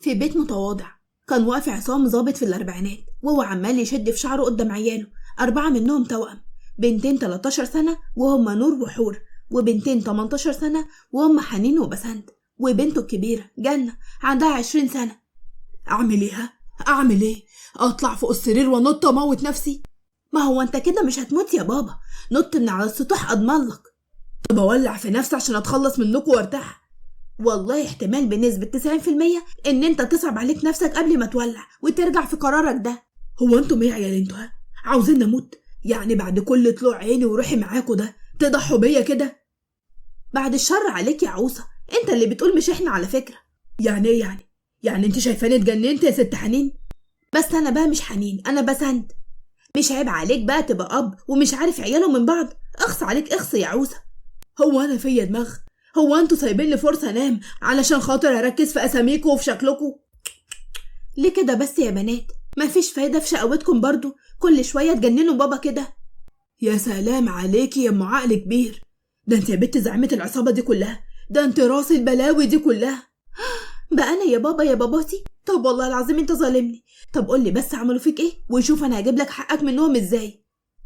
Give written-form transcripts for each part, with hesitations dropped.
في بيت متواضع كان واقف عصام ظابط في الأربعينات، وهو عمال يشد في شعره قدام عياله، 4 منهم توأم، بنتين 13 سنة وهم نور وحور، وبنتين 18 سنة وهم حنين وبسنت، وبنته الكبيرة جنة عندها 20 سنة. أعمل إيه؟ أعمل إيه؟ أطلع فوق السرير ونط أموت نفسي؟ ما هو أنت كده مش هتموت يا بابا، نط من على السطوح أضمنلك. طب أولع في نفسي عشان أتخلص منكم وارتاح؟ والله احتمال بنسبة 90% إن أنت تصعب عليك نفسك قبل ما تولع وترجع في قرارك ده. هو أنتم إيه يا عيال أنتوا؟ عاوزين نموت؟ يعني بعد كل طلوع عيني وروحي معاكوا ده تضحوا بيا كده؟ بعد الشر عليك يا عوصة، أنت اللي بتقول مش إحنا على فكرة. يعني إيه يعني أنت شايفاني اتجننت يا ست حنين؟ بس أنا بقى مش حنين، أنا بسنت. مش عيب عليك بقى تبقى أب ومش عارف عياله من بعض؟ اخص عليك اخص يا عوصة. هو أنا فيا دماغ؟ هو انتوا سايبين لي فرصة انام علشان خاطر اركز في اساميكوا وفي شكلكوا؟ ليه كده بس يا بنات؟ مفيش فايدة في شقوتكم برضو، كل شوية تجننوا بابا كده. يا سلام عليكي يا ام عقل كبير، ده انت يا بنت زعيمة العصابة دي كلها، ده انت راس البلاوي دي كلها. بقى انا يا بابا يا باباتي؟ طب والله العظيم انت ظالمني. طب قولي بس عملوا فيك ايه وشوف انا هجيب لك حقك منهم ازاي.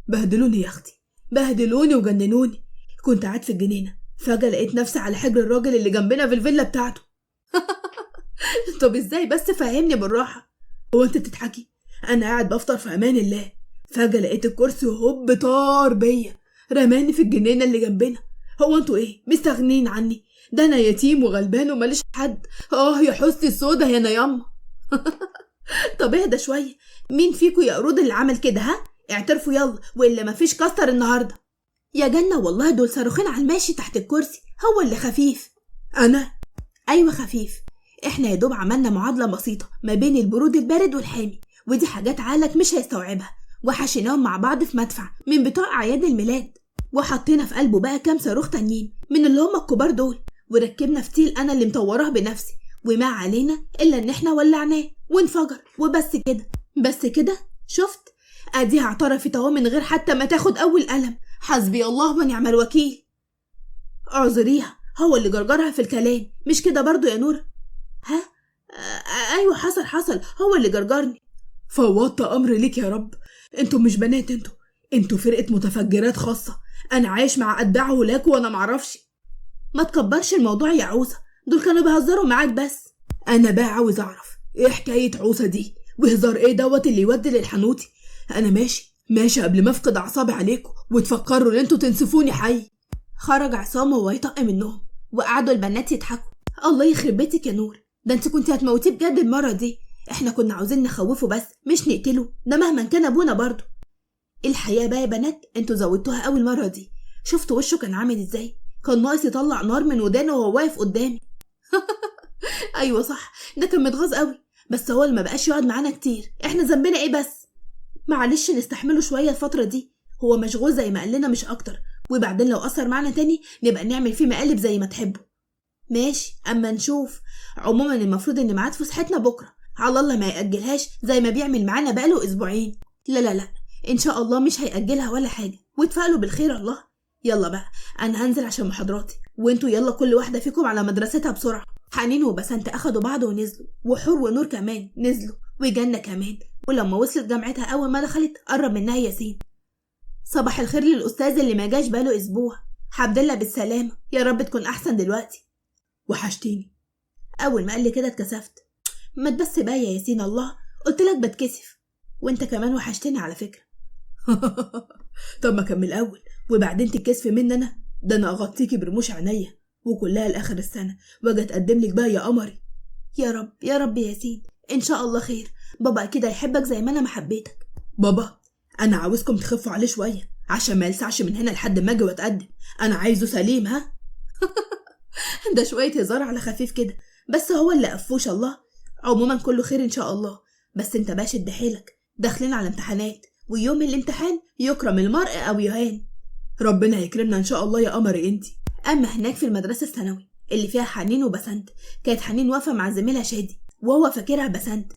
بهدلوني يا اختي، بهدلوني وجننوني. كنت قاعد في الجنينة، فجأة لقيت نفسي على حجر الراجل اللي جنبنا في الفيلا بتاعته. طب ازاي بس فهمني بالراحة. هو انت بتضحكي؟ انا قاعد بفطر في امان الله، فجأة لقيت الكرسي هوب طار بيا، رماني في الجنينة اللي جنبنا. هو انتوا ايه مستغنين عني؟ ده انا يتيم وغلبان وماليش حد. يا حسني السودا هنا ياما. طب اهدى شوية، مين فيكوا يا قرود اللي عمل كده؟ اعترفوا يلا والا مفيش كستر النهارده. يا جنة والله دول صاروخين على الماشي تحت الكرسي، هو اللي خفيف. انا؟ ايوه خفيف. احنا يا دوب عملنا معادلة بسيطة ما بين البرود البارد والحامي، ودي حاجات عقلك مش هيستوعبها، وحشيناهم مع بعض في مدفع من بتوع اعياد الميلاد، وحطينا في قلبه بقى كام صاروخ تانيين من اللي هم الكبار دول، وركبنا فتيل انا اللي مطوراه بنفسي، وما علينا الا ان احنا ولعناه وانفجر وبس كده. بس كده شفت؟ اديها اعترفت اهو من غير حتى ما تاخد اول قلم. حسبي الله ونعم الوكيل. اعذريها، هو اللي جرجرها في الكلام مش كده برضو يا نور؟ ايوه حصل، هو اللي جرجرني. فوضت امر ليك يا رب. انتوا مش بنات، انتوا فرقة متفجرات خاصة، انا عايش مع اتباع هولاك وانا معرفش. ما تكبرش الموضوع يا عوسة، دول كانوا بيهزروا معاك بس. انا بقى عاوز اعرف ايه حكاية عوسة دي، وهزار ايه دوت اللي يودي للحنوتي؟ انا ماشي قبل ما افقد اعصابي عليكم وتفكروا ان انتوا تنسفوني حي. خرج عصام وهو يطق منهم، وقعدوا البنات يضحكوا. الله يخرب بيتك يا نور، ده انت كنت هتموتيه بجد المرة دي. احنا كنا عاوزين نخوفه بس مش نقتله، ده مهما كان ابونا برضه. الحقيقة بقى يا بنات انتوا زودتوها اول مرة دي. شفتوا وشه كان عامل ازاي؟ كان ناقص يطلع نار من ودانه وهو واقف قدامي. ايوه صح، ده كان متغاظ قوي، بس هو اللي ما بقاش يقعد معانا كتير، احنا ذنبنا ايه بس؟ معلش نستحمله شوية الفترة دي، هو مشغول زي ما قالنا مش اكتر، وبعدين لو أثر معنا تاني نبقى نعمل فيه مقالب زي ما تحبوا. ماشي اما نشوف. عموما المفروض ان ميعاد فسحتنا بكرة، على الله ما يأجلهاش زي ما بيعمل معانا بقاله اسبوعين. لا ان شاء الله مش هيأجلها ولا حاجة، واتفائلوا بالخير الله. يلا بقى انا هنزل عشان محاضراتي، وانتوا يلا كل واحدة فيكم على مدرستها بسرعة. حنين وبسنت اخدوا بعض ونزلوا، وحور ونور كمان نزلوا، وجنة كمان، ولما وصلت جامعتها اول ما دخلت قرب منها ياسين. صباح الخير للأستاذ اللي ما جاش بقاله أسبوع، حمدلله بالسلامة، يا رب تكون أحسن دلوقتي. وحشتيني. أول ما قال لي كده اتكسفت. ما تبس بقى يا ياسين، الله قلتلك بتكسف. وانت كمان وحشتني على فكرة. طب ما كمل أول وبعدين تتكسفي مني أنا؟ ده أنا أغطيكي برموش عينيا وكلها لآخر السنة واجي أتقدم لك بقى يا قمري. يا رب يا رب يا ياسين، إن شاء الله خير. بابا أكيد هيحبك زي ما أنا محبيتك. بابا انا عاوزكم تخفوا عليه شويه عشان ما يلسعش من هنا لحد ما اجي واتقدم، انا عايزه سليم. ده شويه هزار على خفيف كده، بس هو اللي قفوش الله. عموما كله خير ان شاء الله، بس انت بقى شد حيلك، داخلين على امتحانات، ويوم الامتحان يكرم المرء او يهان. ربنا يكرمنا ان شاء الله يا قمري انتي. اما هناك في المدرسه الثانوي اللي فيها حنين وبسنت، كانت حنين واقفه مع زميلها شادي وهو فاكرها بسنت.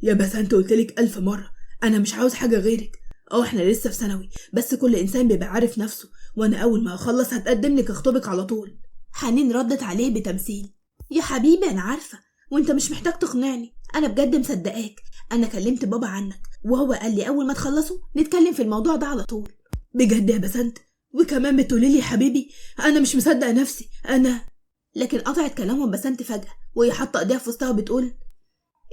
يا بسنت قلتلك 1000 مرة انا مش عاوز حاجه غيرك. احنا لسه في ثانوي، بس كل انسان بيبقى عارف نفسه، وانا اول ما اخلص هتقدم لك اخطبك على طول. حنين ردت عليه بتمثيل. يا حبيبي انا عارفه، وانت مش محتاج تقنعني، انا بجد مصدقاك. انا كلمت بابا عنك وهو قال لي اول ما تخلصوا نتكلم في الموضوع ده على طول. بجد يا بسنت؟ وكمان بتقولي لي يا حبيبي؟ انا مش مصدقه نفسي انا. لكن قطعت كلامهم بسنت فجأة وهي حاطه ايديها في وسطها وبتقول: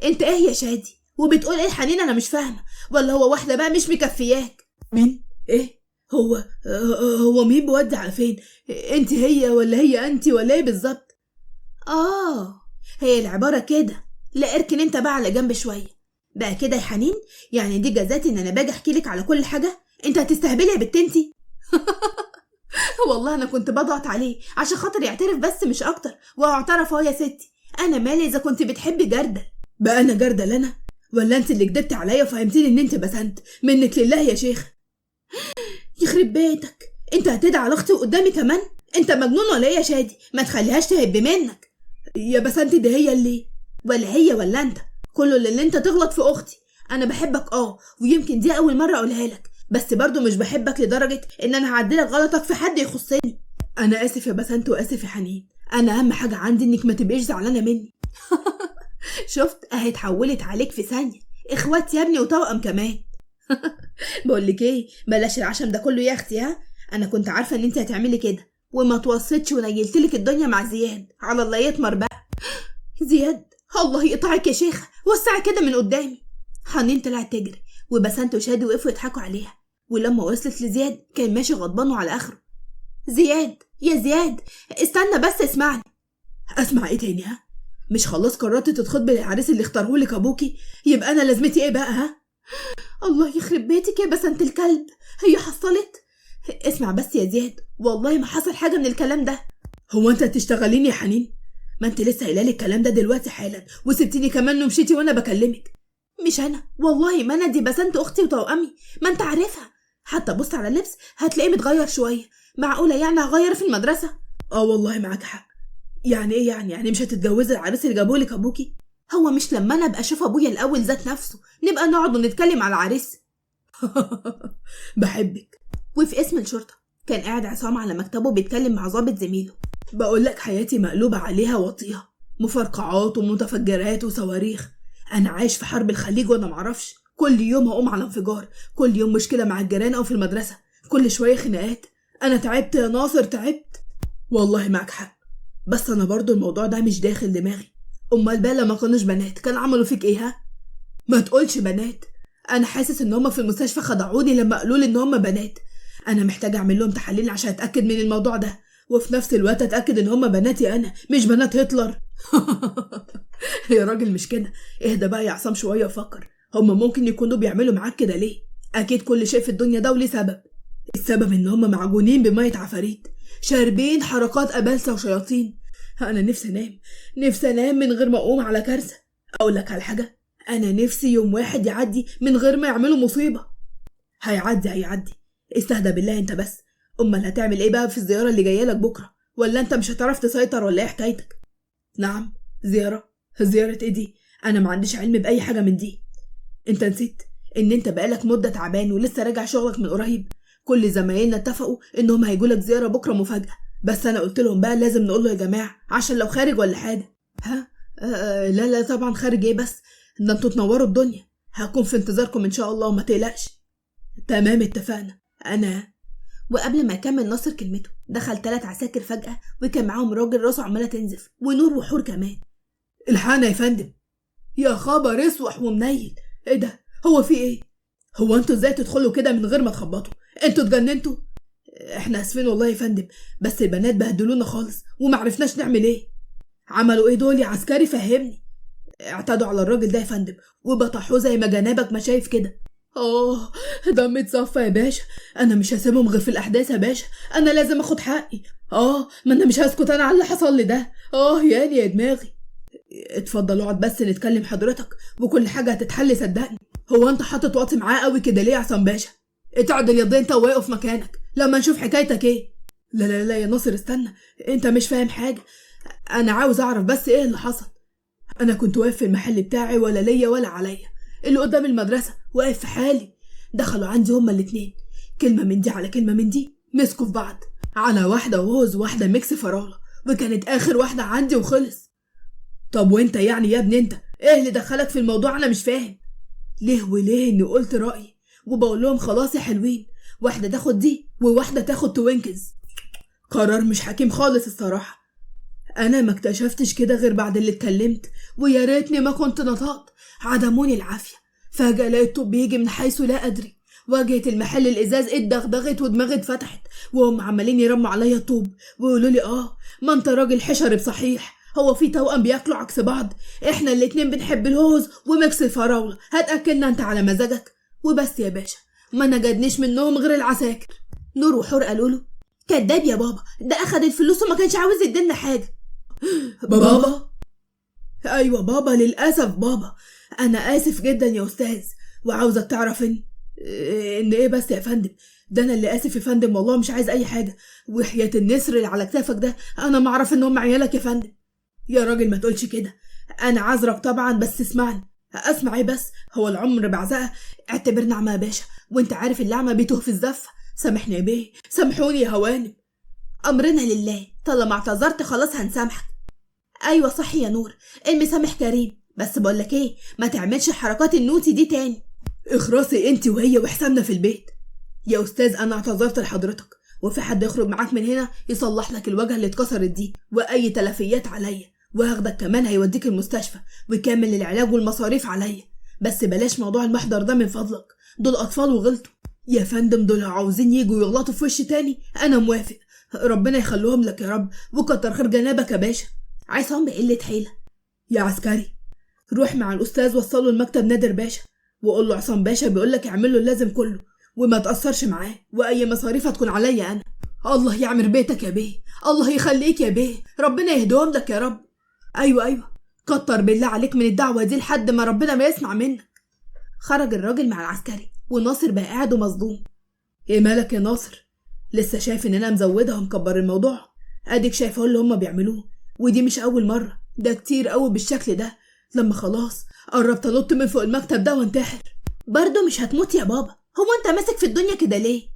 انت ايه يا شادي؟ وبتقول ايه حنين؟ انا مش فاهمه. ولا هو واحده بقى مش مكفياك؟ مين؟ ايه؟ هو مين بيودي على فين؟ انت هي ولا هي انت ولا ايه بالظبط؟ هي العباره كده. لا اركن انت بقى على جنب شويه بقى كده يا حنين. يعني دي جزاتي ان انا باجي احكي لك على كل حاجه؟ انت هتستهبلي يا بت انتي. والله انا كنت بضغط عليه عشان خاطر يعترف بس مش اكتر، واعترف اهو يا ستي. انا مالي اذا كنت بتحبي جردل. بقى انا جردل انا؟ ولا انت اللي كدبتي عليا وفهمتيني ان انت بسنت؟ منك لله يا شيخ. يخرب بيتك، انت هتدعي على اختي قدامي كمان؟ انت مجنون ولا ايه يا شادي؟ ما تخليهاش تهب منك يا بسنت. دي هي اللي ولا هي ولا انت؟ كله اللي انت تغلط في اختي. انا بحبك ويمكن دي اول مره اقولها لك، بس برضو مش بحبك لدرجه ان انا هعدلك غلطك في حد يخصني. انا اسف يا بسنت واسف يا حنين. انا اهم حاجه عندي انك ما تبقيش زعلانه مني. شفت؟ اهي اتحولت عليك في ثانيه. اخوات يا ابني وتوأم كمان. بقولك ايه، بلاش العشم ده كله يا اختي. انا كنت عارفه ان انت هتعملي كده وما توصيتش ونيلتلك الدنيا مع زياد. على الله يتمر بقى. زياد؟ الله يقطعك يا شيخه، وسعي كده من قدامي. حنين طلعت تجري وبسنت وشادي وقفوا يضحكوا عليها، ولما وصلت لزياد كان ماشي غضبان وعلى اخره. زياد يا زياد استنى بس اسمعني. اسمع ايه تاني؟ مش خلاص قررتي تتخطبي للعريس اللي اختارهولك ابوكي؟ يبقى انا لازمتي ايه بقى؟ الله يخرب بيتك يا بسنت الكلب، هي حصلت؟ اسمع بس يا زياد، والله ما حصل حاجه من الكلام ده. هو انت هتشتغليني يا حنين؟ ما انت لسه قايله لي الكلام ده دلوقتي حالا وسبتيني كمان ومشيتي وانا بكلمك. مش انا والله، ما انا دي بسنت اختي وتوأمي، ما انت عارفها. حتى بص على اللبس هتلاقيه متغير شويه. معقوله يعني هغير في المدرسه؟ والله معاك حق. يعني ايه يعني مش هتتجوزي العريس اللي جابهولك ابوكي؟ هو مش لما انا ابقى اشوف ابويا الاول ذات نفسه نبقى نقعد ونتكلم على العريس؟ بحبك. وفي اسم الشرطه كان قاعد عصام على مكتبه بيتكلم مع ضابط زميله. بقول لك حياتي مقلوبه عليها وطيها، مفرقعات ومتفجرات وصواريخ. انا عايش في حرب الخليج وانا معرفش. كل يوم هقوم على انفجار، كل يوم مشكله مع الجيران او في المدرسه، كل شويه خناقات. انا تعبت يا ناصر، تعبت. والله معك حق، بس انا برضو الموضوع ده مش داخل دماغي. امال بقى لما كانوش بنات كان عملوا فيك ايه؟ ما تقولش بنات. انا حاسس ان هما في المستشفى خدعوني لما قالوا لي ان هما بنات. انا محتاجه اعمل لهم تحاليل عشان اتاكد من الموضوع ده، وفي نفس الوقت اتاكد ان هما بناتي انا مش بنات هتلر. يا راجل مش كده، اهدى بقى يا عصام شويه وفكر. هما ممكن يكونوا بيعملوا معاك كده ليه؟ اكيد كل شيء في الدنيا ده وليه سبب. السبب ان هما معجونين بميه عفاريت، شاربين حركات ابلسه وشياطين. انا نفسي انام من غير ما اقوم على كارثه. اقول لك على حاجه، انا نفسي يوم واحد يعدي من غير ما يعملوا مصيبه. هيعدي. استهدى بالله انت بس. امال هتعمل ايه بقى في الزياره اللي جايه لك بكره؟ ولا انت مش هتعرف تسيطر ولا ايه حكايتك؟ نعم، زياره ايه دي؟ انا ما عنديش علم باي حاجه من دي. انت نسيت ان انت بقالك مده تعبان ولسه راجع شغلك من قريب؟ كل زمايلنا اتفقوا انهم هيجولك زياره بكره مفاجاه، بس انا قلت لهم بقى لازم نقول له يا جماعه عشان لو خارج ولا حاجه. لا طبعا خارج ايه بس؟ ده انتوا تنوروا الدنيا. هكون في انتظاركم ان شاء الله وما تقلقش. تمام اتفقنا. وقبل ما يكمل ناصر كلمته دخل 3 عساكر فجأة وكان معاهم راجل راسه عمالة تنزف ونور وحور كمان. الحقنا يا فندم. يا خبر اسوح ومنيل، ايه ده؟ هو في ايه؟ هو انتوا ازاي تدخلوا كده من غير ما تخبطوا؟ انتوا اتجننتوا؟ احنا اسفين والله يا فندم، بس البنات بهدلونا خالص ومعرفناش نعمل ايه. عملوا ايه دول يا عسكري؟ فهمني. اعتدوا على الراجل ده يا فندم وبطحوه زي ما جنابك ما شايف كده. دمي اتصفى يا باشا. انا مش هسيبهم غير في الاحداث يا باشا، انا لازم اخد حقي. ما انا مش هسكت انا على اللي حصل لي ده. ياني يا دماغي. اتفضل اقعد بس نتكلم حضرتك وكل حاجه هتتحل صدقني. هو انت حاطط وقت معاه قوي كده ليه يا عصام باشا؟ اتعدل يا انت وواقف مكانك لما نشوف حكايتك ايه. لا يا ناصر استنى، انت مش فاهم حاجه. انا عاوز اعرف بس ايه اللي حصل. انا كنت واقف في المحل بتاعي ولا ليا ولا عليا، اللي قدام المدرسه واقف في حالي. دخلوا عندي هما الاتنين، كلمه من دي على كلمه من دي، مسكوا في بعض على واحده وهوز واحده ميكس فراوله، وكانت اخر واحده عندي وخلص. طب وانت يعني يا ابني انت ايه اللي دخلك في الموضوع؟ انا مش فاهم ليه وليه اني قلت رأيي وبقول لهم خلاص يا حلوين، واحدة تاخد دي وواحدة تاخد توينكز. قرار مش حكيم خالص الصراحة. انا ما اكتشفتش كده غير بعد اللي اتكلمت، ويا ريتني ما كنت نطقت. عدموني العافية. فجأة لقيت طوب بيجي من حيث لا ادري. واجهة المحل الازاز اتدغدغت ودماغي اتفتحت، وهم عمالين يرموا عليا طوب ويقولوا لي ما انت راجل حشري بصحيح. هو في توأم بياكلوا عكس بعض؟ احنا الاتنين بنحب الهوز وميكس الفراولة، هتاكلنا انت على مزاجك؟ وبس يا باشا، ما نجدنيش منهم غير العساكر. نور وحور قالوا له كداب يا بابا، ده اخد الفلوس وما كانش عاوز يدينا حاجه. بابا؟ ايوه بابا، للاسف بابا. انا اسف جدا يا استاذ، وعاوزك تعرف ان ايه بس يا فندم. ده انا اللي اسف يا فندم، والله مش عايز اي حاجه، وحياه النسر اللي على كتافك ده انا ما اعرف ان هم عيالك يا فندم. يا راجل ما تقولش كده، انا عذرك طبعا، بس اسمعني. اسمع ايه بس، هو العمر بعزقه؟ اعتبرنا عمى يا باشا، وانت عارف اللعمه بيتوه في الزفه. سامحني يا بيه، سامحوني يا هوانم. امرنا لله، طالما اعتذرت خلاص هنسامحك. ايوه صح يا نور، المسامح كريم، بس بقولك ايه، ما تعملش حركات النوتي دي تاني. اخرسي انت وهي وحسابنا في البيت. يا استاذ انا اعتذرت لحضرتك، وفي حد يخرج معاك من هنا يصلح لك الوجهه اللي اتكسرت دي واي تلفيات عليا، وهاخدك كمان هيوديك المستشفى ويكمل العلاج والمصاريف عليا. بس بلاش موضوع المحضر ده من فضلك، دول اطفال وغلطوا. يا فندم دول عاوزين يجوا يغلطوا في وشي تاني انا موافق، ربنا يخلوهم لك يا رب، وكتر خير جنابك يا باشا. عصام بقلة حيلة. يا عسكري روح مع الاستاذ وصله المكتب نادر باشا، وقول له عصام باشا بيقولك اعمل له اللازم كله وما تأثرش معاه، واي مصاريف هتكون عليا انا. الله يعمر بيتك يا بيه، الله يخليك يا بيه، ربنا يهديهم لك يا رب. ايوه كتر بالله عليك من الدعوه دي لحد ما ربنا ما يسمع منك. خرج الراجل مع العسكري وناصر بقى قاعد ومصدوم. ايه مالك يا ناصر؟ لسه شايف ان انا مزودها ومكبر الموضوع؟ اديك شايف اهو اللي هما بيعملوه، ودي مش اول مره، ده كتير قوي بالشكل ده. لما خلاص قربت انط من فوق المكتب ده وانتحر. برضه مش هتموت يا بابا، هو انت ماسك في الدنيا كده ليه؟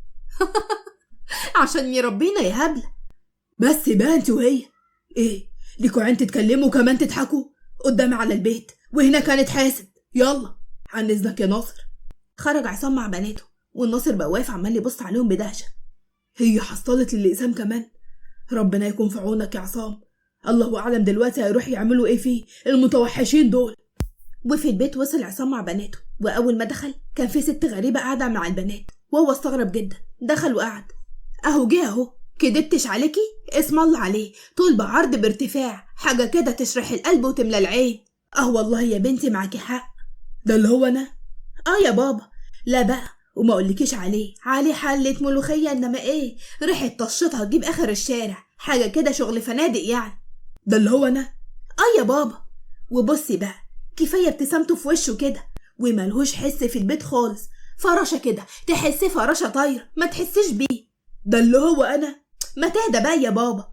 عشان يربينا يا هبله. بس بقى انت وهي ايه ليكوا عين تتكلموا وكمان تضحكوا قدامي على البيت، وهناك هنتحاسب. يلا عن اذنك يا ناصر. خرج عصام مع بناته، والناصر بقى واقف عمال يبص عليهم بدهشه. هي حصلت للإقسام كمان؟ ربنا يكون في عونك يا عصام، الله اعلم دلوقتي هيروح يعملوا ايه فيه المتوحشين دول. وفي البيت وصل عصام مع بناته، واول ما دخل كان في ست غريبه قاعده مع البنات، وهو استغرب جدا. دخل وقعد. اهو جه اهو، كدبتش عليكي، اسم الله عليه، طول بعرض بارتفاع، حاجه كده تشرح القلب وتملى العين. والله يا بنتي معاكي حق. ده اللي هو انا؟ يا بابا، لا بقى وما اقولكيش عليه حلة ملوخيه، انما ايه، ريحه طشتها تجيب اخر الشارع، حاجه كده شغل فنادق يعني. ده اللي هو انا؟ يا بابا. وبصي بقى، كفايه ابتسامته في وشه كده، وملهوش حس في البيت خالص، فرشه كده تحسي فرشه طايره ما تحسيش بيه. ده اللي هو انا؟ ما تهدى بقى يا بابا.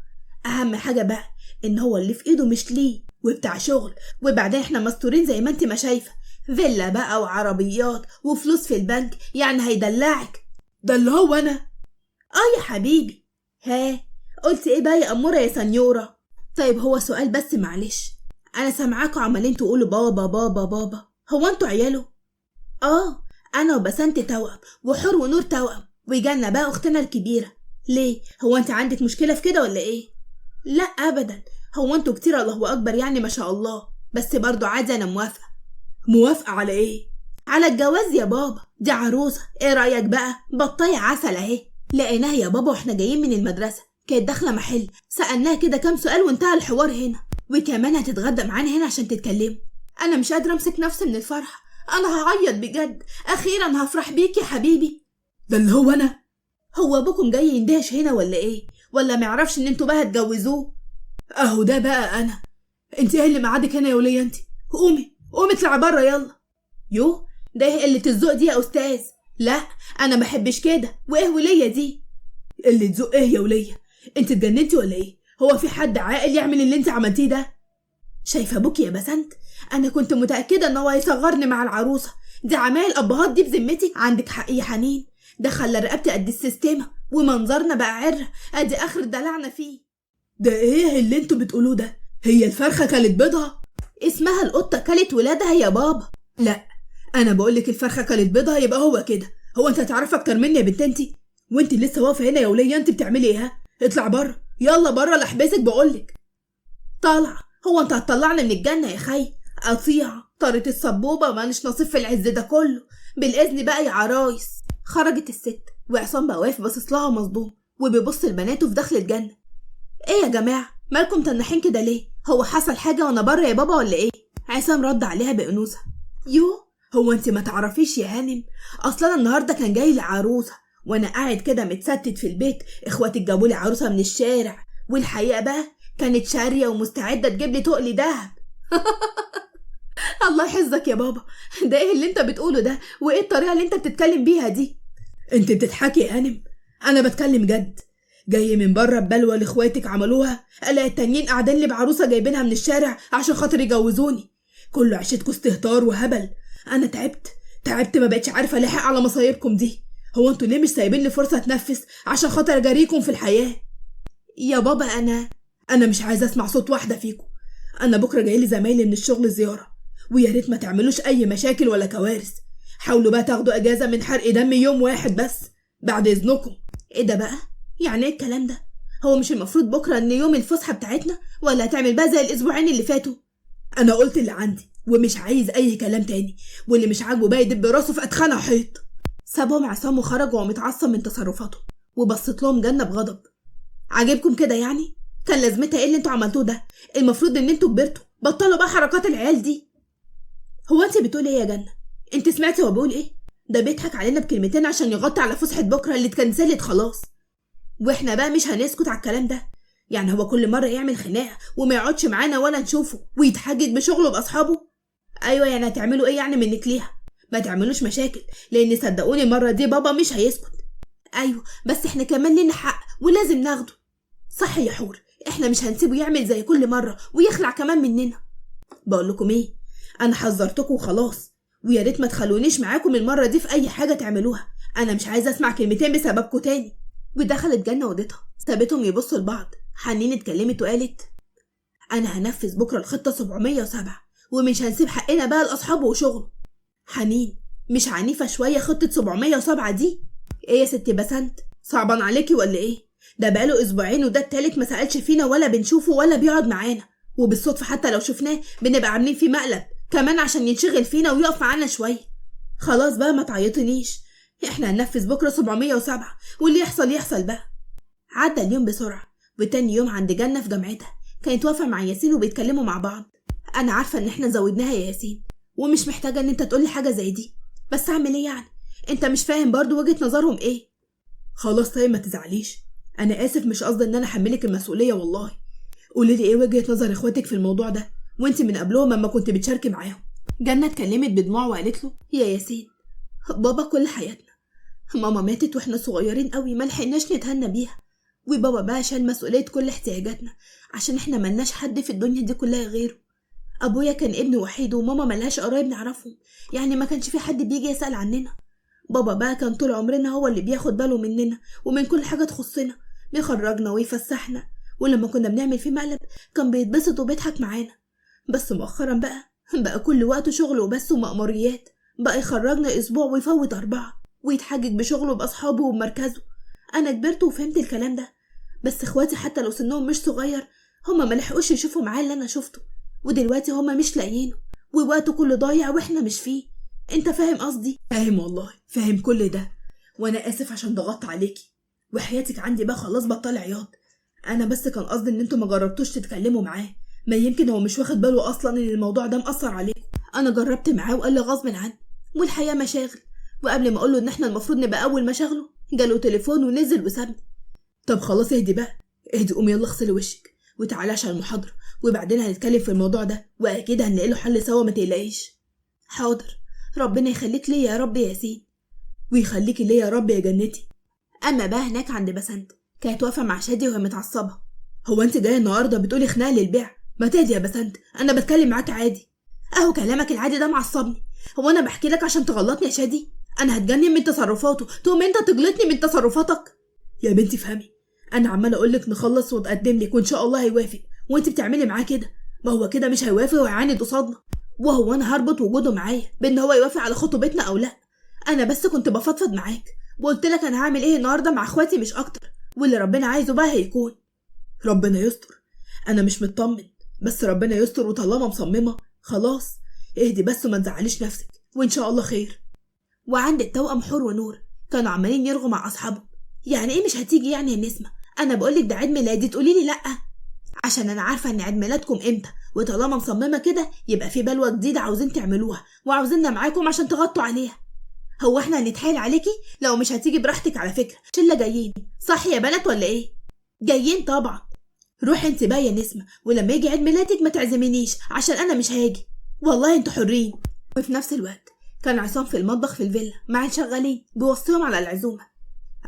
اهم حاجه بقى ان هو اللي في ايده مش ليه وبتاع شغل، وبعدين احنا مستورين زي ما انت ما شايفه، فيلا بقى وعربيات وفلوس في البنك، يعني هيدلعك. ده اللي هو انا؟ يا حبيبي. ها قلت ايه بقى يا اموره يا سنيوره؟ طيب هو سؤال بس معلش، انا سامعاكوا عمالين تقولوا بابا بابا بابا، هو انتوا عياله؟ انا وبسنت توأم، وحور ونور توأم، وجانا بقى اختنا الكبيره. ليه، هو انت عندك مشكله في كده ولا ايه؟ لا ابدا، هو انتوا كتير الله اكبر يعني ما شاء الله، بس برضو عادي انا موافقه. موافقه على ايه؟ على الجواز يا بابا، دي عروسه، ايه رايك بقى؟ بطايه عسل اهي. لقيناها يا بابا واحنا جايين من المدرسه، كانت داخله محل، سالناها كده كام سؤال وانتهى الحوار هنا، وكمان هتتغدى معانا هنا عشان تتكلموا. انا مش قادره امسك نفسي من الفرحه، انا هعيط بجد، اخيرا هفرح بيك يا حبيبي. ده اللي هو انا؟ هو ابوكم جاي يندهش هنا ولا ايه؟ ولا ما يعرفش ان انتوا بقى هتجوزوه؟ اهو ده بقى انا. انت ايه اللي معادك هنا يا وليه انت؟ قومي اطلعي بره يلا. يوه، ده ايه قله الذوق دي يا استاذ؟ لا انا ما بحبش كده، وايه وليه دي؟ قله ذوق ايه يا وليه؟ انت اتجننتي ولا ايه؟ هو في حد عاقل يعمل اللي انت عملتيه ده؟ شايفه ابوك يا بسنت، انا كنت متاكده ان هو هيصغرني مع العروسه دي، عمال الابهات دي بذمتي. عندك حق يا حنين، ده خلى رقبتي قد السيستمه، ومنظرنا بقى عره، ادي اخر دلعنا فيه. ده ايه اللي انتوا بتقولوه ده؟ هي الفرخه كانت بيضها؟ اسمها القطة كلت ولادها يا بابا. لا، انا بقولك الفرخة كلت بيضها، يبقى هو كده. هو انت هتعرف اكتر مني يا بنت انتي؟ وانت لسه واقفة هنا يا ولية؟ انت بتعملي ايه؟ ها، اطلع بره، يلا بره لاحبسك بقولك. طالعة؟ هو انت هتطلعني من الجنة يا خي؟ قطيعة طارت السبوبة ومالش نصيب في العز ده كله. بالإذن بقى يا عرايس. خرجت الست وعصام بقى واقف باصص لها مصدوم وبيبص لبناته في دخل الجنة. ايه يا جماعة مالكم تنحين كده ليه؟ هو حصل حاجة وانا بره يا بابا ولا ايه؟ عصام رد عليها بأنوثة. هو انت ما تعرفيش يا هانم؟ اصلا النهارده كان جاي لي عروسة وانا قاعد كده متستت في البيت. اخواتي جابوا لي عروسة من الشارع، والحقيقة بقى كانت شارية ومستعدة تجيب لي تقل دهب. الله يحفظك يا بابا، ده ايه اللي انت بتقوله ده؟ وايه الطريقة اللي انت بتتكلم بيها دي؟ انت بتضحكي يا هانم؟ انا بتكلم جد. جاي من بره ببلوه لاخواتك عملوها، الاقي التانيين قاعدين لي بعروسه جايبينها من الشارع عشان خاطر يجوزوني. كله عشتكوا استهتار وهبل. انا تعبت ما بقتش عارفه الاحق على مصايبكم دي. هو انتوا ليه مش سايبين لي فرصه اتنفس عشان خاطر اجاريكم في الحياه؟ يا بابا انا مش عايزه اسمع صوت واحده فيكم. انا بكره جاي لي زمايلي من الشغل زياره، ويا ريت ما تعملوش اي مشاكل ولا كوارث. حاولوا بقى تاخدوا اجازه من حرق دم يوم واحد بس بعد اذنكم. ايه ده بقى؟ يعني ايه الكلام ده؟ هو مش المفروض بكره ان يوم الفسحه بتاعتنا، ولا هتعمل بقى زي الاسبوعين اللي فاتوا؟ انا قلت اللي عندي ومش عايز اي كلام تاني، واللي مش عاجبه بقى يدب راسه في ادخنه حيط. سابهم عصام وخرج وهو متعصب من تصرفاته، وبصت لهم جنة بغضب. عاجبكم كده يعني؟ كان لازمتها ايه اللي انتوا عملتوه ده؟ المفروض ان انتوا كبرتوا، بطلوا بقى حركات العيال دي. هو انت بتقولي ايه يا جنة؟ انت سمعتي هو بيقول ايه؟ ده بيضحك علينا بكلمتين عشان يغطي على فسحه بكره اللي اتكنسلت خلاص، واحنا بقى مش هنسكت على الكلام ده. يعني هو كل مره يعمل خناقه وما يقعدش معانا ولا نشوفه ويتحجج بشغله باصحابه؟ ايوه، يعني هتعملوا ايه يعني منك ليها؟ ما تعملوش مشاكل، لان صدقوني المره دي بابا مش هيسكت. ايوه بس احنا كمان لنا حق ولازم ناخده. صح يا حور، احنا مش هنسيبه يعمل زي كل مره ويخلع كمان مننا. بقول لكم ايه، انا حذرتكم وخلاص، ويا ريت ما تخلونيش معاكم المره دي في اي حاجه تعملوها. انا مش عايزه اسمع كلمتين بسببكم تاني. ودخلت جنة اوضتها، سابتهم يبصوا لبعض. حنين اتكلمت وقالت: انا هنفذ بكره الخطه 707 ومش هنسيب حقنا بقى لاصحابه وشغله. حنين، مش عنيفه شويه خطه 707 دي؟ ايه يا ست بسنت، صعبان عليكي ولا ايه؟ ده بقاله اسبوعين وده التالت ما سالش فينا ولا بنشوفه ولا بيقعد معانا، وبالصدفه حتى لو شفناه بنبقى عاملين فيه مقلب كمان عشان ينشغل فينا ويقف معانا شويه. خلاص بقى ما تعيطنيش، احنا هننفذ بكره 707 واللي يحصل يحصل بقى. عدى اليوم بسرعه، وتاني يوم عند جنة في جامعتها كانت واقفه مع ياسين وبيتكلموا مع بعض. انا عارفه ان احنا زودناها يا ياسين، ومش محتاجه ان انت تقولي حاجه زي دي، بس اعمل ايه يعني؟ انت مش فاهم برضو وجهه نظرهم ايه؟ خلاص طيب ما تزعليش، انا اسف، مش قصدي ان انا احملك المسؤوليه والله. قولي لي ايه وجهه نظر اخواتك في الموضوع ده، وانت من قبلهم لما كنت بتشاركي معاهم. جنة اتكلمت بدموع وقالت له: يا ياسين، بابا كل حياتنا، ماما ماتت واحنا صغيرين قوي ما لحقناش نتهنى بيها، وبابا بقى شال مسؤوليه كل احتياجاتنا عشان احنا ملناش حد في الدنيا دي كلها غيره. ابويا كان ابن وحيد وماما ملهاش قرايب نعرفهم، يعني ما كانش في حد بيجي يسأل عننا. بابا بقى كان طول عمرنا هو اللي بياخد باله مننا ومن كل حاجه تخصنا، بيخرجنا ويفسحنا، ولما كنا بنعمل فيه مقلب كان بيتبسط وبيضحك معانا. بس مؤخرا بقى كل وقته شغل وبس ومأموريات، بقى يخرجنا اسبوع ويفوت 4 ويتحجج بشغله باصحابه وبمركزه. انا كبرت وفهمت الكلام ده، بس اخواتي حتى لو سنهم مش صغير هما ملحقوش يشوفوا معاه اللي انا شفته، ودلوقتي هما مش لاقيينه ووقته كله ضايع واحنا مش فيه. انت فاهم قصدي؟ فاهم والله، فاهم كل ده، وانا اسف عشان ضغطت عليكي، وحياتك عندي بقى خلاص بطل عياط. انا بس كان قصدي ان انتوا ما جربتوش تتكلموا معاه، ما يمكن هو مش واخد باله اصلا ان الموضوع ده مأثر عليكم. انا جربت معاه وقال لي غصب عني، والحقيقه مشاغل، وقبل ما اقول له ان احنا المفروض نبقى اول مشاغله جاله تليفون ونزل وسابني. طب خلاص اهدي بقى، اهدي، قومي يلا اغسلي وشك وتعالي عشان المحاضره، وبعدين هنتكلم في الموضوع ده واكيد هنلاقي له حل سوا، ما تقلقيش. حاضر، ربنا يخليك ليا يا رب يا ياسين. ويخليكي ليا يا رب يا جنتي. اما بقى هناك عند بسنت كانت واقفه مع شادي وهي متعصبه. هو انت جايه النهارده بتقولي خناقه للبيع؟ ما تهدي يا بسنت، انا بتكلم معاك عادي. اهو كلامك العادي ده معصبني. هو انا بحكي لك عشان تغلطني يا شادي؟ انا هتجنن من تصرفاته تقوم انت تجلطني من تصرفاتك؟ يا بنتي فهمي، انا عماله اقول لك نخلص واتقدم لك وان شاء الله هيوافق، وانت بتعملي معاه كده. ما هو كده مش هيوافق ويعاند قصادنا، وهو انا هربط وجوده معايا بان هو يوافق على خطوبتنا او لا؟ انا بس كنت بفضفض معاك وقلت لك انا هعمل ايه النهارده مع اخواتي مش اكتر، واللي ربنا عايزه بقى هيكون. ربنا يستر. انا مش مطمن، بس ربنا يستر، وطالما مصممه خلاص اهدي بس وما تزعليش نفسك وان شاء الله خير. وعند التوأم حور ونور كانوا عمالين يرغوا مع اصحابهم. يعني ايه مش هتيجي يعني يا نسمه؟ انا بقولك ده عيد ميلادي تقولي لي لا؟ عشان انا عارفه ان عيد ميلادكم امتى، وطالما مصممه كده يبقى في بلوه جديده عاوزين تعملوها وعاوزيننا معاكم عشان تغطوا عليها. هو احنا هنتحايل عليكي؟ لو مش هتيجي براحتك على فكره، شله جايين صح يا بنات ولا ايه؟ جايين طبعا. روحي انت بقى يا نسمه، ولما يجي عيد ميلادك ما تعزمينيش عشان انا مش هاجي، والله انتوا حرين. وفي نفس الوقت كان عصام في المطبخ في الفيلا مع الشغالين بيوصيهم على العزومه.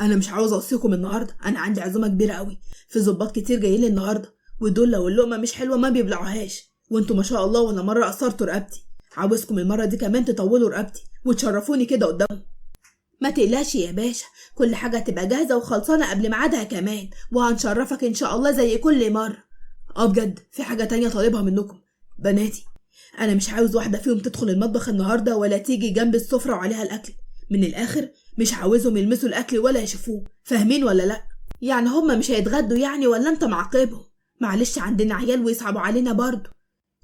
انا مش عاوز اوصيكم النهارده، انا عندي عزومه كبيره قوي، في ظباط كتير جايين لي النهارده، ودول لو اللقمه مش حلوه ما بيبلعوهاش، وانتوا ما شاء الله ولا مره قصرتوا رقبتي، عاوزكم المره دي كمان تطولوا رقبتي وتشرفوني كده قدامهم. ما تقلقش يا باشا، كل حاجه هتبقى جاهزه وخلصانه قبل ميعادها كمان، وهنشرفك ان شاء الله زي كل مره. بجد في حاجه تانية طالبها منكم بناتي، انا مش عاوز واحده فيهم تدخل المطبخ النهارده ولا تيجي جنب السفره وعليها الاكل، من الاخر مش عاوزهم يلمسوا الاكل ولا يشوفوه، فاهمين ولا لا؟ يعني هما مش هيتغدوا يعني ولا انت معاقبهم؟ معلش عندنا عيال ويصعبوا علينا برضه.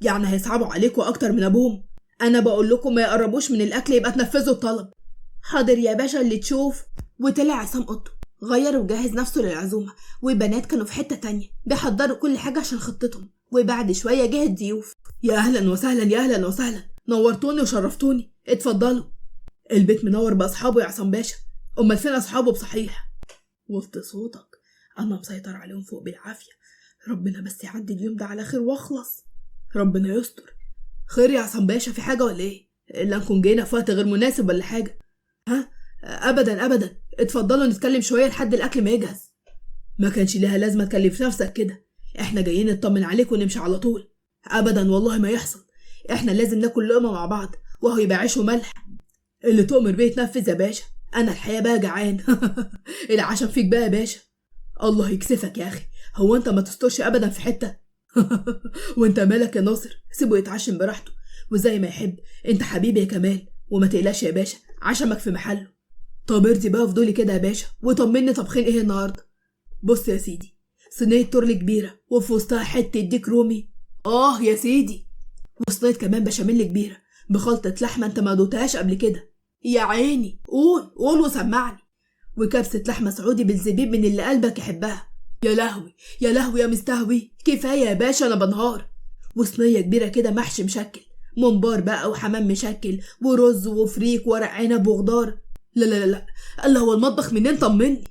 يعني هيصعبوا عليكوا اكتر من ابوهم؟ انا بقول لكم ما يقربوش من الاكل يبقى تنفذوا الطلب. حاضر يا باشا اللي تشوف. وطلع عصام اوضته غير وجهز نفسه للعزومه، والبنات كانوا في حته تانية بيحضروا كل حاجه عشان خطتهم، وبعد شويه جه الضيوف. يا اهلا وسهلا، يا اهلا وسهلا، نورتوني وشرفتوني، اتفضلوا. البيت منور باصحابه يا عصام باشا، امال فين اصحابه بصحيح؟ وطي صوتك، انا مسيطر عليهم فوق بالعافيه، ربنا بس يعدي اليوم ده على خير واخلص. ربنا يستر. خير يا عصام باشا، في حاجه ولا ايه؟ الا نكون جينا في وقت غير مناسب ولا حاجه؟ ها؟ ابدا ابدا، اتفضلوا نتكلم شويه لحد الاكل ما يجهز. ما كانش ليها لازمه تكلف نفسك كده، احنا جايين نطمن عليك ونمشي على طول. ابدا والله ما يحصل، احنا لازم ناكل لقمه مع بعض، وهو يبقى عيش وملح. اللي تؤمر بيه يتنفذ يا باشا، انا الحقيقه بقى جعان. العشم فيك بقى يا باشا. الله يكسفك يا اخي، هو انت ما تسترش ابدا في حته؟ وانت مالك يا ناصر، سيبه يتعشم براحته وزي ما يحب، انت حبيبي يا كمال، وما تقلقش يا باشا عشمك في محله. طب ارضي بقى فضولي كده يا باشا وطمني، طبخين ايه النهارده؟ بص يا سيدي، صينيه تورلي كبيره وفي وسطها حته ديك رومي، يا سيدي، وصينيه كمان بشاميل كبيره بخلطه لحمه انت ما دوتهاش قبل كده. يا عيني، قول قول وسمعني. وكبسه لحمه سعودي بالزبيب من اللي قلبك يحبها. يا لهوي يا لهوي يا مستهوي، كفايه يا باشا انا بنهار. وصينيه كبيره كده محشي مشكل، ممبار بقى وحمام مشكل ورز وفريك ورق عنب وخضار. لا لا لا، الله هو المطبخ منين؟ طمني.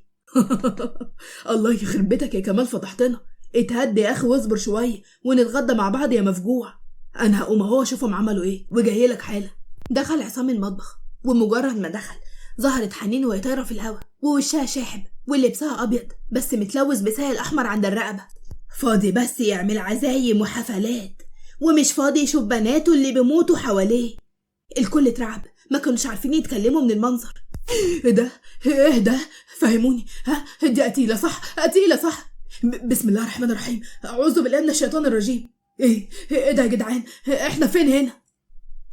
الله يخرب بيتك يا كمال، فضحتنا. اتهدي يا اخي واصبر شويه ونتغدى مع بعض يا مفجوع. انا هقوم اهو اشوفهم عملوا ايه وجاي لك حالا. دخل عصام المطبخ، ومجرد ما دخل ظهرت حنين وهي طايره في الهوا، ووشها شاحب ولبسها ابيض بس متلوث بسائل احمر عند الرقبه. فاضي بس يعمل عزايم وحفلات، ومش فاضي يشوف بناته اللي بيموتوا حواليه. الكل اترعب، ما كانوش عارفين يتكلموا من المنظر. ايه ده؟ ايه ده؟ فهموني، ها دي قتيله صح؟ قتيله صح؟ بسم الله الرحمن الرحيم، اعوذ بالله من الشيطان الرجيم. ايه ده يا جدعان؟ احنا فين هنا؟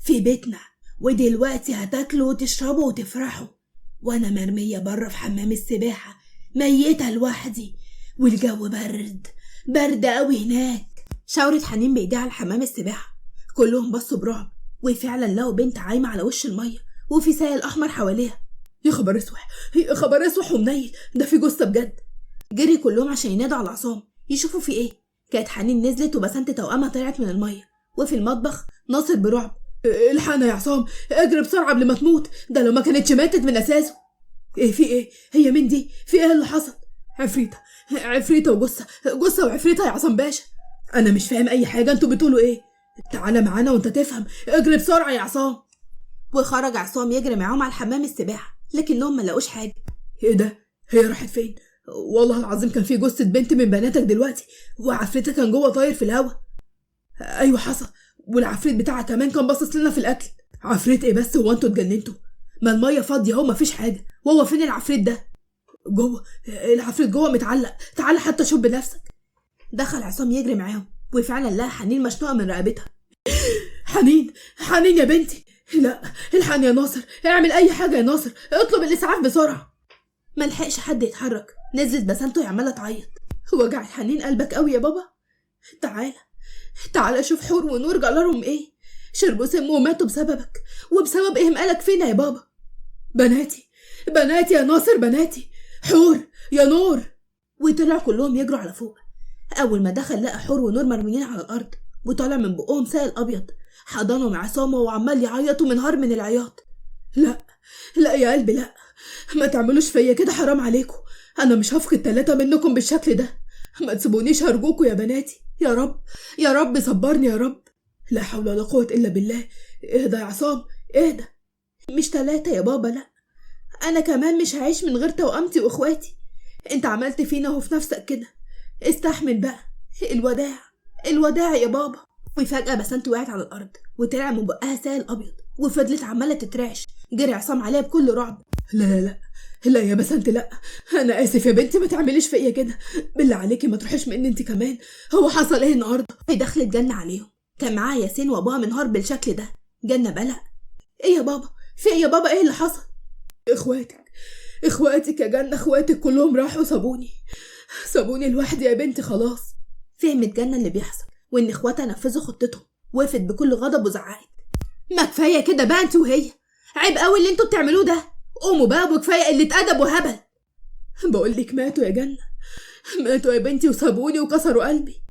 في بيتنا، ودلوقتي هتاكلوا وتشربوا وتفرحوا، وانا مرميه بره في حمام السباحه ميته لوحدي، والجو برد قوي هناك. شاورت حنين بايديها على حمام السباحه، كلهم بصوا برعب، وفعلا لقوا بنت عايمه على وش الميه وفي سائل احمر حواليها. يا خبر اسوح، يا خبر اسوح ومنيل، ده في جثه بجد. جري كلهم عشان ينادوا على عصام يشوفوا في ايه. كانت حنين نزلت وبسنت توأمها طلعت من الميه، وفي المطبخ ناصر برعب: الحقنا يا عصام، اجري بسرعه قبل ما تموت، ده لو ما كانتش ماتت من اساسه. ايه في ايه؟ هي مين دي؟ في ايه اللي حصل؟ عفريته وجثه وعفريته يا عصام باشا، انا مش فاهم اي حاجه، انتوا بتقولوا ايه؟ تعالى معانا وانت تفهم، اجري بسرعه يا عصام. وخرج عصام يجري معاهم على حمام السباحه، لكنهم ما لقوش حاجه. ايه ده؟ هي راحت فين؟ والله العظيم كان في جثه بنت من بناتك دلوقتي، وعفريتها كان جوه طاير في الهوا. ايوه حصل، والعفريت بتاعها كمان كان باصص لنا في الاكل. عفريت ايه بس؟ هو انتوا اتجننتوا؟ ما الميه فاضيه اهو، مفيش حاجه، وهو فين العفريت ده؟ جوه، العفريت جوه متعلق، تعالى حتى شوف بنفسك. دخل عصام يجري معاهم، وفعلا لقى حنين مشنوقة من رقبتها. حنين يا بنتي، لا الحقني يا ناصر، اعمل اي حاجة يا ناصر، اطلب الاسعاف بسرعة. ملحقش حد يتحرك، نزلت بسنته عمالة تعيط. وجعت حنين قلبك قوي يا بابا؟ تعالى شوف حور ونور جرالهم ايه، شربوا سم وماتوا بسببك، وبسبب اهمالك فينا يا بابا. بناتي يا ناصر، بناتي حور يا نور. وطلعوا كلهم يجروا على فوق. اول ما دخل لقى حور ونور مرميين على الارض، وطالع من بقهم سائل ابيض، حضنهم عصامه وعمال يعيطوا منهار من العياط. لا يا قلبي، لا ما تعملوش فيا كده، حرام عليكم، انا مش هفقد 3 منكم بالشكل ده، ما تسيبونيش هرجوكوا يا بناتي، يا رب صبرني يا رب، لا حول ولا قوة الا بالله. اهدى يا عصام، اهدى. مش 3 يا بابا، لا انا كمان مش هعيش من غير توأمتي واخواتي. انت عملت فينا وفي نفسك كده، استحمل بقى. الوداع يا بابا. وفجأة بسنت وقعت على الارض وطلع من بقها سائل ابيض، وفضلت عمالة تترعش. جري عصام عليها بكل رعب. لا يا بسنت، لا انا اسف يا بنتي، ما تعمليش فيا كده، بالله عليكي ما تروحيش مني انت كمان. هو حصل ايه النهارده؟ هي دخلت جنة عليهم، كان معاها ياسين وابوها منهار بالشكل ده. جنة بلق. ايه يا بابا، في ايه يا بابا، ايه اللي حصل؟ اخواتك يا جنة، اخواتك كلهم راحوا سابوني لوحدي يا بنتي، خلاص. فهمت جنة اللي بيحصل، وان اخواتها نفذوا خطتهم. وقفت بكل غضب وزعقت. ما كفايه كده بقى انت وهي، عيب قوي اللي انتوا بتعملوه ده، قوموا بقى وكفايه قله ادب وهبل. بقول لك ماتوا يا جنة، ماتوا يا بنتي وسابوني وكسروا قلبي.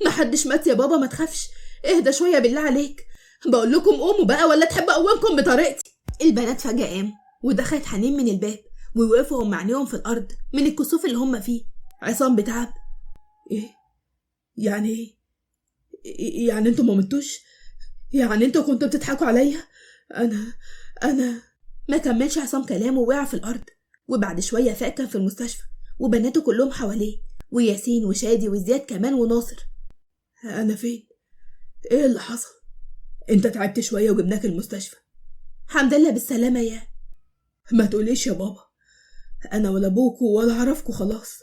محدش مات يا بابا، ما تخافش، اهدى شويه بالله عليك. بقول لكم قوموا بقى، ولا تحب اقومكم بطريقتي؟ البنات فجاه قاموا، ودخلت حنين من الباب، ووقفوا هم عينيهم في الارض من الكسوف اللي هم فيه. عصام بتعب. ايه يعني انتوا ما متوش؟ يعني انتوا كنتوا بتضحكوا عليا؟ انا ما كملش عصام كلامه ووقع في الارض. وبعد شويه فاق كان في المستشفى، وبناته كلهم حواليه، وياسين وشادي وزياد كمان وناصر. انا فين؟ ايه اللي حصل؟ انت تعبت شويه وجبناك المستشفى. الحمد لله بالسلامه يا. ما تقوليش يا بابا، انا ولا ابوكوا ولا اعرفكوا، خلاص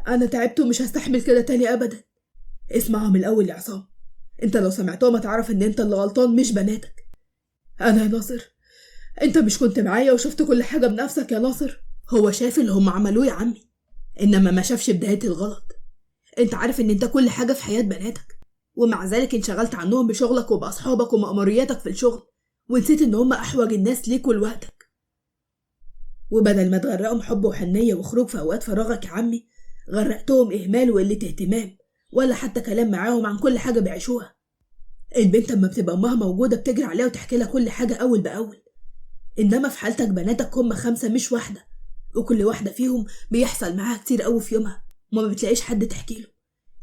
انا تعبت ومش هستحمل كده تاني ابدا. اسمعها من الاول يا عصام، انت لو سمعتهم هتعرف ان انت اللي غلطان مش بناتك. انا يا ناصر، انت مش كنت معايا وشفت كل حاجه بنفسك يا ناصر؟ هو شاف اللي هم عملوه يا عمي، انما ما شافش بدايه الغلط. انت عارف ان انت كل حاجه في حياه بناتك، ومع ذلك انشغلت عنهم بشغلك وباصحابك ومأمورياتك في الشغل، ونسيت ان هم احوج الناس ليك ولوقتك. وبدل ما تغرقهم حب وحنيه وخروج في اوقات فراغك يا عمي، غرقتهم اهمال وقله اهتمام، ولا حتى كلام معاهم عن كل حاجه بيعيشوها. البنت اما بتبقى امها موجوده بتجري عليها وتحكي لها كل حاجه اول باول، انما في حالتك بناتك هم 5 مش واحده، وكل واحده فيهم بيحصل معاها كتير قوي في يومها، وما بتلاقيش حد تحكي له.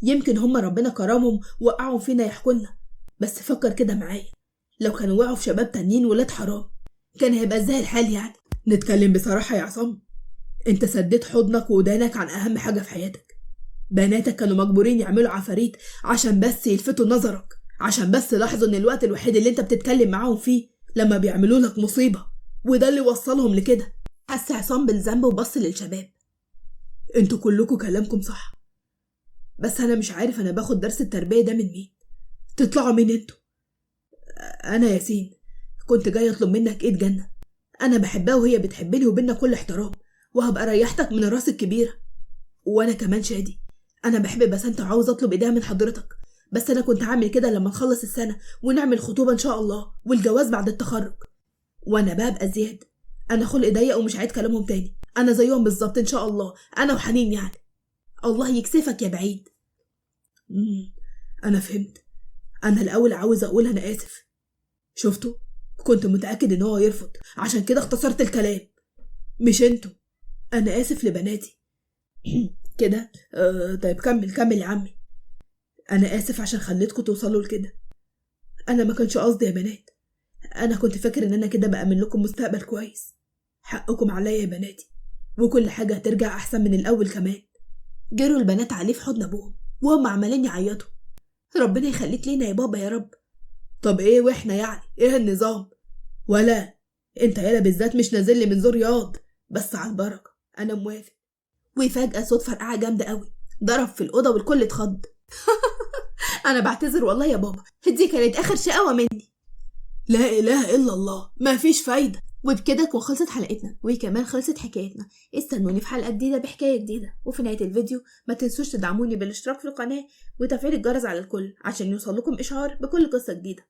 يمكن هم ربنا كرمهم وقعوا فينا يحكولنا، بس فكر كده معايا، لو كانوا وقعوا في شباب تانيين ولاد حرام كان هيبقى ازاي الحال يعني؟ نتكلم بصراحه يا عصام، انت سديت حضنك ودانك عن اهم حاجه في حياتك. بناتك كانوا مجبورين يعملوا عفاريت عشان بس يلفتوا نظرك، عشان بس لاحظوا ان الوقت الوحيد اللي انت بتتكلم معاهم فيه لما بيعملوا لك مصيبه، وده اللي وصلهم لكده. حس عصام بالذنب وبص للشباب. انتوا كلكم كلامكم صح، بس انا مش عارف انا باخد درس التربيه ده من مين. تطلعوا مين انتوا؟ انا ياسين، كنت جاي اطلب منك ايد جنة، انا بحبها وهي بتحبني وبينا كل احترام، وهبقى ريحتك من الراس الكبيره. وانا كمان شادي، انا بحب بسنت وعاوز اطلب ايديها من حضرتك، بس انا كنت هعمل كده لما نخلص السنه ونعمل خطوبه ان شاء الله، والجواز بعد التخرج. وانا بقى ابقى زياد، انا خلق ضيق ومش عايد كلامهم تاني، انا زيهم بالظبط ان شاء الله، انا وحنين يعني. الله يكسفك يا بعيد. انا فهمت. انا الاول عاوز اقول انا اسف. شفتوا، كنت متاكد ان هو يرفض، عشان كده اختصرت الكلام. مش انتوا، انا اسف لبناتي. كده طيب كمل يا عمي. انا اسف عشان خليتكم توصلوا لكده، انا ما كانش قصدي يا بنات، انا كنت فاكر ان انا كده بأمن لكم مستقبل كويس. حقكم عليا يا بناتي، وكل حاجه هترجع احسن من الاول كمان. جروا البنات عليه في حضن ابوهم وهم عمالين يعيطوا. ربنا يخليك لينا يا بابا يا رب. طب ايه واحنا يعني ايه النظام؟ ولا انت يالا بالذات مش نازل لي من زور رياض، بس على البركه انا موافق. وفجاه صوت فرقعه جامده قوي ضرب في الاوضه والكل اتخض. أنا بعتذر والله يا بابا، دي كانت آخر شقاوة مني. لا إله إلا الله، مفيش فايدة. وبكده تكون خلصت حلقتنا، وكمان خلصت حكايتنا. استنوني في حلقة جديدة بحكاية جديدة. وفي نهاية الفيديو ما تنسوش تدعموني بالاشتراك في القناة وتفعيل الجرس على الكل عشان يوصلكم إشعار بكل قصة جديدة.